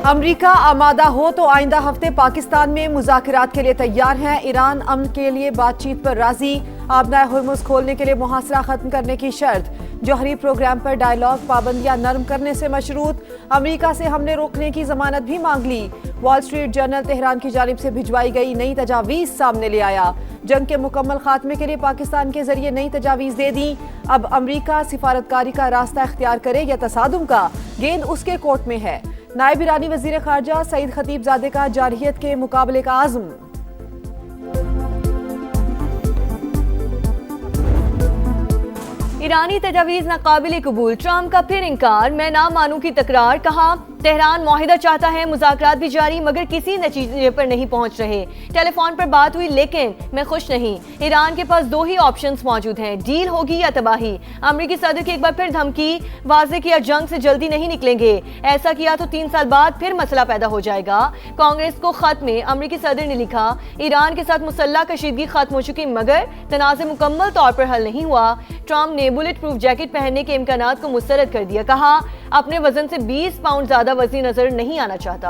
अमरीका आमादा हो तो आइंदा हफ्ते पाकिस्तान में मुज़ाकरात के लिए तैयार है। ईरान अमन के लिए बातचीत पर राजी। आबनाए हुर्मुज़ खोलने के लिए मुहासरा खत्म करने की शर्त। जौहरी प्रोग्राम पर डायलॉग पाबंदियां नरम करने से मशरूत। अमरीका से हमने रोकने की जमानत भी मांग ली। वॉल स्ट्रीट जर्नल तेहरान की जानिब से भिजवाई गई नई तजावीज़ सामने ले आया। जंग के मुकम्मल खात्मे के लिए पाकिस्तान के जरिए नई तजावीज़ दे दी। अब अमरीका सिफारतकारी का रास्ता इख्तियार करे या तसादुम का, गेंद उसके कोर्ट में है। नायब ईरानी वजीर खारजा सईद खतीबजादे का जारहियत के मुकाबले का आज़म। ईरानी तजावीज़ नाकाबिल कबूल, ट्रंप का फिर इंकार, मैं ना मानूं की तकरार। कहा तेहरान मुआहिदा चाहता है, मुज़ाकरात भी जारी मगर किसी नतीजे पर नहीं पहुंच रहे। टेलीफोन पर बात हुई लेकिन मैं खुश नहीं। ईरान के पास दो ही ऑप्शंस मौजूद हैं, डील होगी या तबाही। अमरीकी सदर की एक बार फिर धमकी, वाज़े किया जंग से जल्दी नहीं निकलेंगे, ऐसा किया तो 3 साल बाद फिर मसला पैदा हो जाएगा। कांग्रेस को खत में अमरीकी सदर ने लिखा, ईरान के साथ मुसल्लह कशीदगी खत्म हो चुकी मगर तनाज़े मुकम्मल तौर पर हल नहीं हुआ। ट्रंप ने बुलेट प्रूफ जैकेट पहनने के इम्कानात को मुस्तरद कर दिया। कहा अपने वजन से 20 पाउंड ज्यादा वजनी नजर नहीं आना चाहता।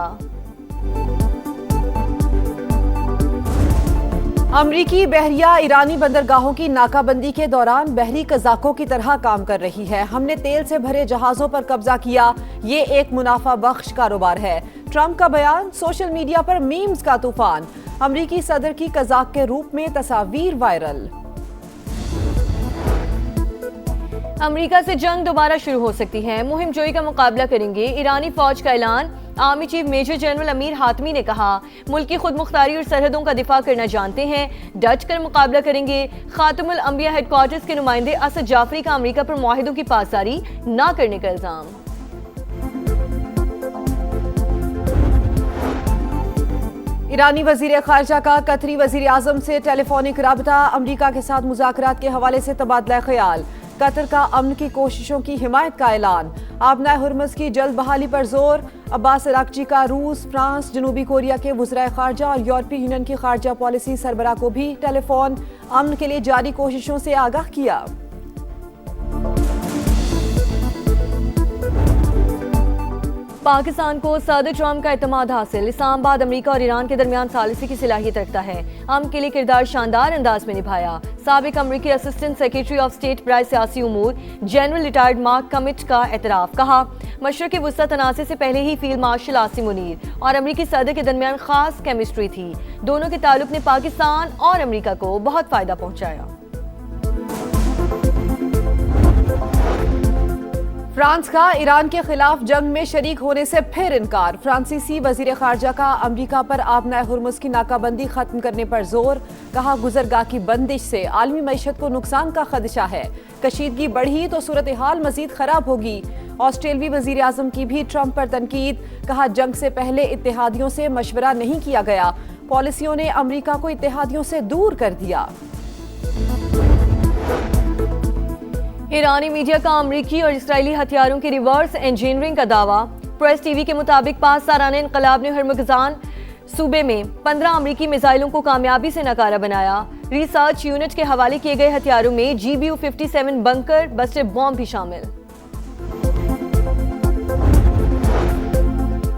अमरीकी बहरिया ईरानी बंदरगाहों की नाकाबंदी के दौरान बहरी कज़ाकों की तरह काम कर रही है। हमने तेल से भरे जहाजों पर कब्जा किया, ये एक मुनाफा बख्श कारोबार है। ट्रंप का बयान, सोशल मीडिया पर मीम्स का तूफान। अमरीकी सदर की कज़ाक के रूप में तस्वीर वायरल। अमेरिका से जंग दोबारा शुरू हो सकती है, मुहिम जोई का मुकाबला करेंगे। ईरानी फौज का ऐलान, army chief major general Amir Hatami ने कहा मुल्क की खुद मुख्तारी और सरहदों का दिफा करना जानते हैं, डट कर मुकाबला करेंगे। खातमुल अंबिया हेडक्वार्टर्स के नुमाइंदे असद जाफरी का अमेरिका पर मुआहिदों की पासदारी न करने का इल्जाम। ईरानी वजीर खारजा का कतरी वजीर आजम से टेलीफोनिक राबता, अमरीका के साथ मुज़ाकरात के हवाले से तबादला ख्याल। कतर का अमन की कोशिशों की हिमायत का ऐलान। आबनाए हुर्मुज़ की जल्द बहाली पर जोर। अब्बास अरागची का रूस, फ्रांस, जनूबी कोरिया के वज़राए खारजा और यूरोपीय यूनियन की खारजा पॉलिसी सरबराह को भी टेलीफोन अमन के लिए जारी कोशिशों से आगाह किया। पाकिस्तान को सदर ट्रंप का एतमाद हासिल। इस्लामाबाद अमेरिका और ईरान के दरमियान सालिसी की सलाहियत रखता है। अमन के लिए किरदार शानदार अंदाज में निभाया। साबिक अमेरिकी असिस्टेंट सेक्रेटरी ऑफ स्टेट बराए सियासी उमूर जनरल रिटायर्ड मार्क कमिट का एतराफ़। कहा मशरक़ी वुस्ता तनाज़े से पहले ही फील्ड मार्शल आसिम मुनीर और अमेरिकी सदर के दरमियान खास केमिस्ट्री थी। दोनों के ताल्लुक ने पाकिस्तान और अमेरिका को बहुत फायदा पहुंचाया। फ्रांस का ईरान के खिलाफ जंग में शरीक होने से फिर इनकार। फ्रांसीसी वजीर खारजा का अमरीका पर आबनाए हुर्मुज़ की नाकाबंदी खत्म करने पर जोर। कहा गुजरगाह की बंदिश से आलमी मईशत को नुकसान का खदशा है। कशीदगी बढ़ी तो सूरत हाल मजीद खराब होगी। ऑस्ट्रेलियाई वजीर आजम की भी ट्रंप पर तनकीद। कहा जंग से पहले इत्तेहादियों से मशवरा नहीं किया गया, पॉलिसियों ने अमरीका को इत्तेहादियों से दूर कर दिया। ईरानी मीडिया का अमरीकी और इसराइली हथियारों की रिवर्स इंजीनियरिंग का दावा। प्रेस टीवी के मुताबिक 5 सालाना इनकलाब ने हर्मुज़ान सूबे में 15 अमरीकी मिसाइलों को कामयाबी से नकारा बनाया। रिसर्च यूनिट के हवाले किए गए हथियारों में GBU-57 बंकर बस्टर बॉम्ब भी शामिल।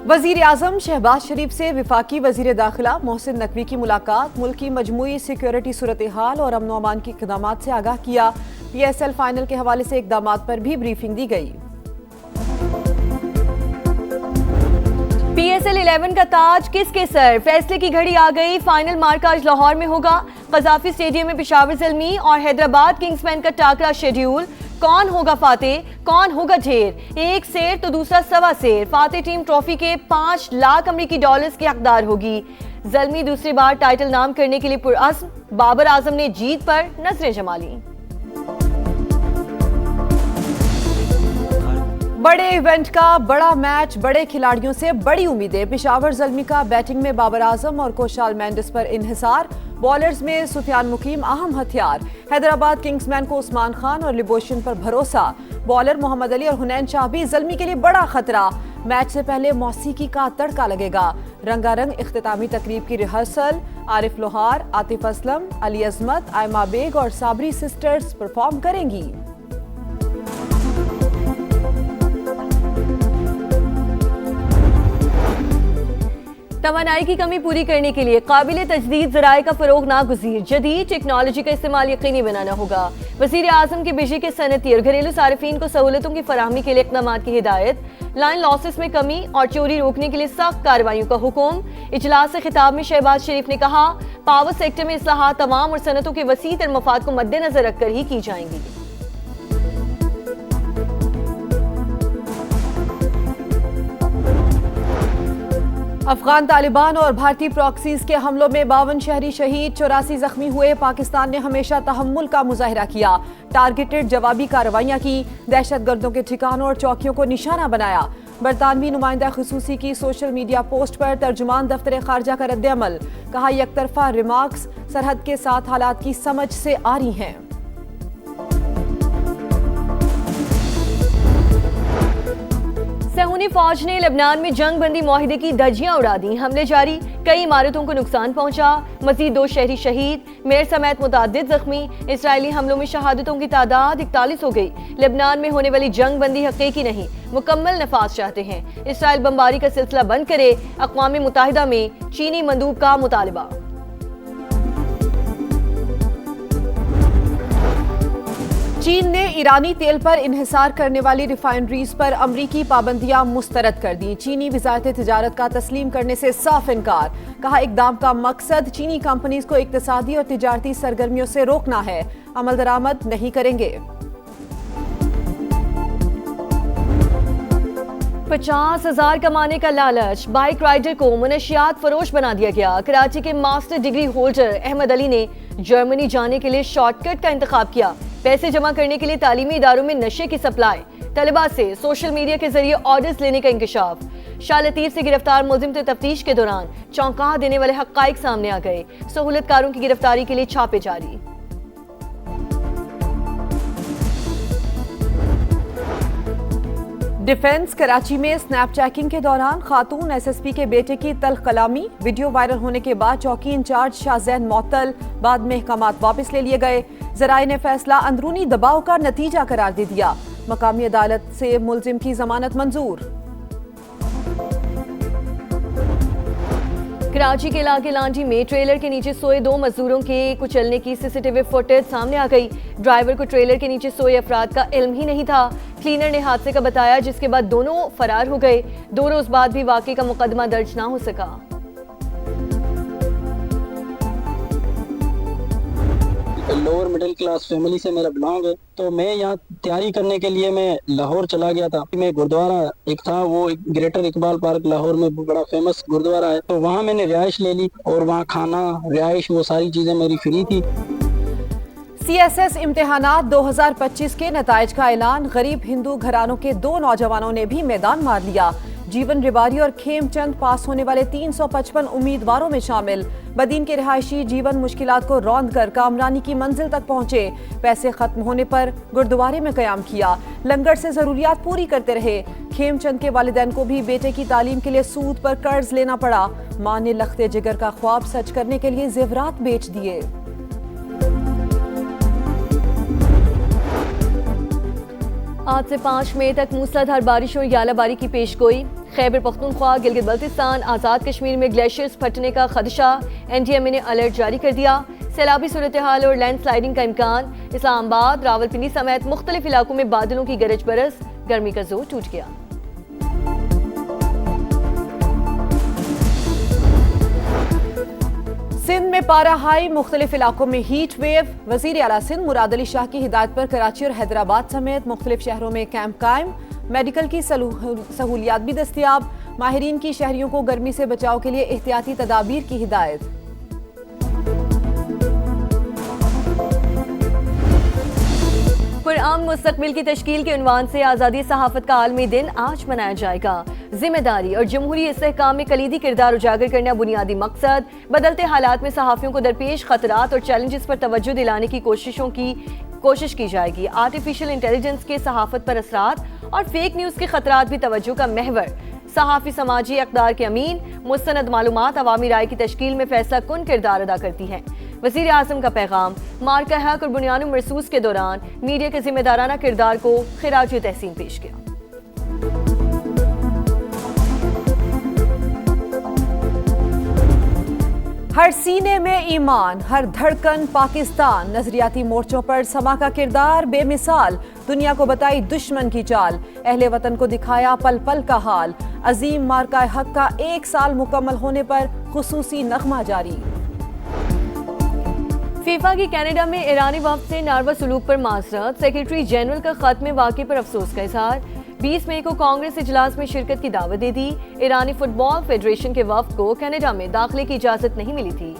वजीर आजम शहबाज शरीफ से विफाकी वजीर दाखिला मोहसिन नकवी की मुलाकात। मुल्क की मजमूई सिक्योरिटी सूरत हाल और अमन अमान के इक़दामात से आगाह किया। PSL फाइनल के हवाले से इक़दामात पर भी ब्रीफिंग दी गई। PSL 11 का ताज किसके सर, फैसले की घड़ी आ गई। फाइनल मार्का आज लाहौर में होगा। कज़ाफी स्टेडियम में पेशावर ज़ल्मी और हैदराबाद किंग्समैन का टाकरा शेड्यूल। कौन होगा फातेह, कौन होगा ढेर, एक शेर तो दूसरा सवा शेर। फातेह टीम ट्रॉफी के 5 लाख अमरीकी डॉलर्स की हकदार होगी। ज़ल्मी दूसरी बार टाइटल नाम करने के लिए पुरअज़्म। बाबर आजम ने जीत पर नजरें जमा ली। बड़े इवेंट का बड़ा मैच, बड़े खिलाड़ियों से बड़ी उम्मीदें। पेशावर ज़ल्मी का बैटिंग में बाबर आजम और कोशाल मेंडिस पर इन्हिसार। बॉलर्स में सुफियान मुकीम अहम हथियार। हैदराबाद किंग्समैन को उस्मान खान और लिबोशन पर भरोसा। बॉलर मोहम्मद अली और हुनैन शाह भी ज़ल्मी के लिए बड़ा खतरा। मैच से पहले मौसीकी का तड़का लगेगा। रंगारंग इख्तितामी तकरीब की रिहर्सल। आरिफ लोहार, आतिफ असलम, अली अजमत, आयमा बेग और साबरी सिस्टर्स परफॉर्म करेंगी। तवानाई की कमी पूरी करने के लिए काबिल तजदीद ज़राए का फ़रोग नागुज़ीर, जदीद टेक्नोलॉजी का इस्तेमाल यकीनी बनाना होगा। वज़ीर आज़म की बिजली के सनती और घरेलू सार्फिन को सहूलतों की फराहमी के लिए इक़दामात की हिदायत। लाइन लॉसेस में कमी और चोरी रोकने के लिए सख्त कार्रवाइयों का हुक्म। इजलास से खिताब में शहबाज शरीफ ने कहा, पावर सेक्टर में इस्लाहात तमाम और सनतों के वसी तर मफाद को मद्देनजर रखकर ही की जाएंगी। अफगान तालिबान और भारतीय प्रॉक्सीज के हमलों में 52 शहरी शहीद, 84 जख्मी हुए। पाकिस्तान ने हमेशा तहम्मुल का मुजाहिरा किया, टारगेटेड जवाबी कार्रवाइयां की, दहशतगर्दों के ठिकानों और चौकियों को निशाना बनाया। बरतानवी नुमाइंदा खुसूसी की सोशल मीडिया पोस्ट पर तर्जुमान दफ्तर खारजा का रद्द-ए-अमल, कहा यकतरफा रिमार्क्स सरहद के साथ हालात की समझ से आ रही हैं। सहूनी फौज ने लेबनान में जंग बंदी मुआहिदे की धज्जियां उड़ा दी, हमले जारी, कई इमारतों को नुकसान पहुंचा, मजीद 2 शहरी शहीद, मेयर समेत मुतादिद जख्मी। इजरायली हमलों में शहादतों की तादाद 41 हो गई। लेबनान में होने वाली जंग बंदी हकीकी नहीं, मुकम्मल नफाज चाहते हैं। इसराइल बमबारी का सिलसिला बंद करे, अक़वाम मुत्तहिदा में चीनी मंदूब का मुतालबा। चीन ने ईरानी तेल पर इन्हिसार करने वाली रिफाइनरीज पर अमरीकी पाबंदियां मुस्तरद कर दी। चीनी वजारत तिजारत का तस्लीम करने से साफ इनकार, कहा इकदाम का मकसद चीनी कंपनीज को इक्तिसादी और तिजारती सरगर्मियों से रोकना है, अमल दरामद नहीं करेंगे। 50,000 कमाने का लालच, बाइक राइडर को मुनशियात फरोश बना दिया गया। कराची के master degree holder Ahmed Ali ने जर्मनी जाने के लिए शॉर्टकट का इंतखाब किया। पैसे जमा करने के लिए तालीमी इदारों में नशे की सप्लाई, तलबा से सोशल मीडिया के जरिए ऑर्डर्स लेने का इंकशाफ। शाह लतीफ से गिरफ्तार मुलजिम से तफ्तीश के दौरान चौंका देने वाले हक़ाइक़ सामने आ गए। सहूलतकारों की गिरफ्तारी के लिए छापे जारी। डिफेंस कराची में स्नैप चैकिंग के दौरान खातून एसएसपी के बेटे की तल्ख कलामी, वीडियो वायरल होने के बाद चौकी इंचार्ज शाहजैन मुअत्तल, बाद में अहकामात वापस ले लिए गए। ज़राए ने फैसला अंदरूनी दबाव का नतीजा करार दे दिया। मकामी अदालत से मुलजिम की जमानत मंजूर। कराची के इलाके लांडी में ट्रेलर के नीचे सोए 2 मजदूरों के कुचलने की सीसीटीवी फुटेज सामने आ गई। ड्राइवर को ट्रेलर के नीचे सोए अफराद का इल्म ही नहीं था। क्लीनर ने हादसे का बताया, जिसके बाद दोनों फरार हो गए। 2 रोज बाद भी वाकई का मुकदमा दर्ज ना हो सका। लोअर मिडिल क्लास फैमिली से मेरा बिलोंग है, तो मैं यहाँ तैयारी करने के लिए मैं लाहौर चला गया था। मैं गुरुद्वारा एक था, वो ग्रेटर इकबाल पार्क लाहौर में बड़ा फेमस गुरुद्वारा है, तो वहाँ मैंने रिहाइश ले ली और वहाँ खाना, रिहाइश, वो सारी चीजें मेरी फ्री थी। सीएसएस इम्तिहानात 2025 के नताइज का ऐलान, गरीब हिंदू घरानों के 2 नौजवानों ने भी मैदान मार लिया। जीवन रिवारी और खेमचंद पास होने वाले 355 उम्मीदवारों में शामिल। बदीन के रिहायशी जीवन मुश्किलात को रौंद कर कामरानी की मंजिल तक पहुंचे। पैसे खत्म होने पर गुरुद्वारे में कयाम किया, लंगर से जरूरियात पूरी करते रहे। खेमचंद के वालिदैन को भी बेटे की तालीम के लिए सूद पर कर्ज लेना पड़ा। मां ने लख्ते जिगर का ख्वाब सच करने के लिए जेवरात बेच दिए। आज से 5 मई तक मूसलाधार बारिश और यालाबारी की पेशगोई। खैबर पख्तूनख्वा, गिलगित बल्तिस्तान, आज़ाद कश्मीर में ग्लेशियर्स फटने का खदशा, एनडीएमए ने अलर्ट जारी कर दिया। सैलाबी सूरत हाल और लैंडस्लाइडिंग का इम्कान। इस्लामाबाद, रावलपिंडी समेत मुख्तलिफ इलाकों में बादलों की गरज बरस, गर्मी का जोर टूट गया। सिंध में पारा हाई, मुख्तलिफ इलाकों में हीट वेव। वजीर आला सिंध मुराद अली शाह की हिदायत पर कराची और हैदराबाद समेत मुख्तलिफ शहरों में कैंप कायम। मेडिकल की सहूलियात भी दस्तियाब। माहिरीन की शहरियों को गर्मी से बचाव के लिए एहतियाती तदाबीर की हिदायत। पुरअमन मुस्तकबिल की तश्कील के उन्वान से आज़ादी सहाफ़त का आलमी दिन आज मनाया जाएगा। जिम्मेदारी और जमहूरी इस्तेहकाम में कलीदी किरदार उजागर करना बुनियादी मकसद। बदलते हालात में सहाफ़ियों को दरपेश खतरात और चैलेंजेस पर तवज्जो दिलाने की कोशिश की जाएगी। आर्टिफिशियल इंटेलिजेंस के सहाफ़त पर असरात और फेक न्यूज़ के खतरात भी तवज्जो का महवर। सहाफ़ी समाजी अक़दार के अमीन, मुस्तनद मालूमात अवामी राय की तश्कील में फैसला कुन किरदार अदा करती हैं। वज़ीर आज़म का पैगाम। मार्का हक और बुनियानुल मरसूस के दौरान मीडिया के जिम्मेदाराना किरदार को खिराज तहसीन पेश किया। हर सीने में ईमान, हर धड़कन पाकिस्तान। नजरियाती मोर्चों पर समा का किरदार बेमिसाल। दुनिया को बताई दुश्मन की चाल, अहले वतन को दिखाया पल पल का हाल। अजीम मार्का हक का 1 साल मुकम्मल होने पर खुसूसी नगमा जारी। फीफा की कनाडा में ईरानी वफ्द से नारवा सलूक पर माजरत। सेक्रेटरी जनरल का खत में वाक़े पर अफसोस का इजहार। 20 मई को कांग्रेस इजलास में शिरकत की दावत दे दी। ईरानी फुटबॉल फेडरेशन के वफ्द को कनाडा में दाखिले की इजाजत नहीं मिली थी।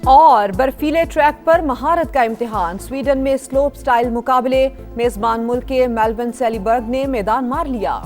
और बर्फीले ट्रैक पर महारत का इम्तिहान। स्वीडन में स्लोप स्टाइल मुकाबले, मेजबान मुल्क के मेलबर्न सेलीबर्ग ने मैदान मार लिया।